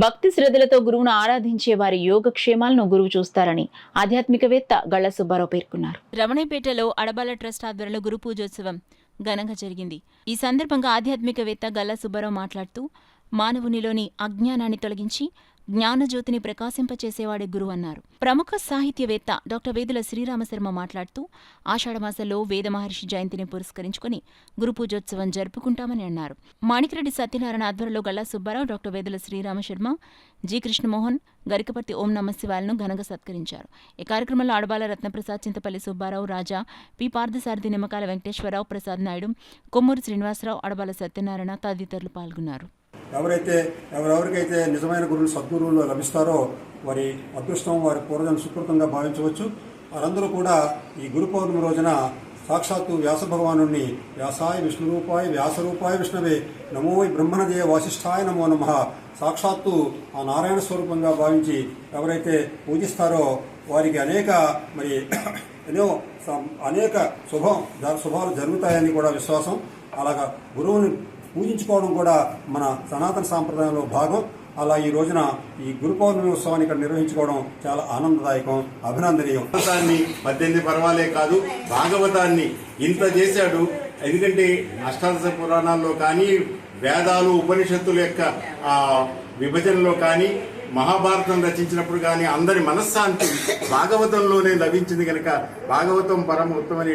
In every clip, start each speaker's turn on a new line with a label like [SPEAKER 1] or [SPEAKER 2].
[SPEAKER 1] భక్తి శ్రద్ధలతో గురువును ఆరాధించే వారి యోగక్షేమాలను గురువు చూస్తారని ఆధ్యాత్మికవేత్త గళ్ల సుబ్బారావు పేర్కొన్నారు.
[SPEAKER 2] రమణేపేటలో అడబాల ట్రస్ట్ ఆధ్వర్యంలో గురు పూజోత్సవం ఘనంగా జరిగింది. ఈ సందర్భంగా ఆధ్యాత్మికవేత్త గళ్ల సుబ్బారావు మాట్లాడుతూ మానవునిలోని అజ్ఞానాన్ని తొలగించి జ్ఞానజ్యోతిని ప్రకాశింపచేసేవాడే గురువు అన్నారు. ప్రముఖ సాహిత్యవేత్త డాక్టర్ వేదుల శ్రీరామశర్మ మాట్లాడుతూ ఆషాఢమాసంలో వేదమహర్షి జయంతిని పురస్కరించుకుని గురు పూజోత్సవం జరుపుకుంటామని అన్నారు. మాణిక్రెడ్డి సత్యనారాయణ ఆధ్వర్యంలో గల్లా సుబ్బారావు, డాక్టర్ వేదుల శ్రీరామశర్మ, జి కృష్ణమోహన్, గరికపర్తి ఓం నమశివాయలను ఘనంగా సత్కరించారు. ఈ కార్యక్రమంలో అడబాల రత్నప్రసాద్, చింతపల్లి సుబ్బారావు, రాజా, పి పార్థసారథి, నిమ్మకాల వెంకటేశ్వరరావు, ప్రసాద్ నాయుడు, కొమ్మూరు శ్రీనివాసరావు, అడబాల సత్యనారాయణ తదితరులు పాల్గొన్నారు.
[SPEAKER 3] ఎవరెవరికైతే నిజమైన గురువులు సద్గురువులు లభిస్తారో వారి అదృష్టం, వారి పూర్వజన్మ సుకృతంగా భావించవచ్చు. వారందరూ కూడా ఈ గురు పౌర్ణమి రోజున సాక్షాత్తు వ్యాస భగవాను వ్యాసాయ విష్ణురూపాయ వ్యాసరూపాయ విష్ణవే నమో బ్రహ్మణదే వాసిష్ఠాయ నమో నమః సాక్షాత్తు ఆ నారాయణ స్వరూపంగా భావించి ఎవరైతే పూజిస్తారో వారికి అనేక శుభాలు జరుగుతాయని కూడా విశ్వాసం. అలాగా గురువుని పూజించుకోవడం కూడా మన సనాతన సాంప్రదాయంలో భాగం. అలా ఈ రోజున ఈ గురు పౌర్ణమి ఉత్సవాన్ని ఇక్కడ నిర్వహించుకోవడం చాలా ఆనందదాయకం, అభినందనీయం.
[SPEAKER 4] 18 పర్వాలే కాదు, భాగవతాన్ని ఇంత చేశాడు. ఎందుకంటే అష్టాదశ పురాణాల్లో కానీ, వేదాలు ఉపనిషత్తుల యొక్క విభజనలో కానీ, మహాభారతం రచించినప్పుడు కానీ అందరి మనశ్శాంతి భాగవతంలోనే లభించింది కనుక భాగవతం పరమ ఉత్తమని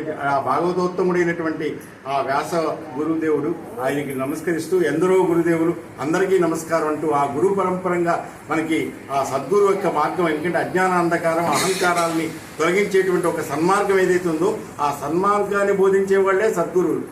[SPEAKER 4] భాగవతోత్తముడైనటువంటి ఆ వ్యాస గురుదేవుడు, ఆయనకి నమస్కరిస్తూ ఎందరో గురుదేవులు అందరికీ నమస్కారం అంటూ ఆ గురు పరంపరంగా మనకి ఆ సద్గురు యొక్క మార్గం, ఎందుకంటే అజ్ఞాన అంధకారం అహంకారాలని తొలగించేటువంటి ఒక సన్మార్గం ఏదైతే ఉందో ఆ సన్మార్గాన్ని బోధించే వాళ్లే సద్గురువులు.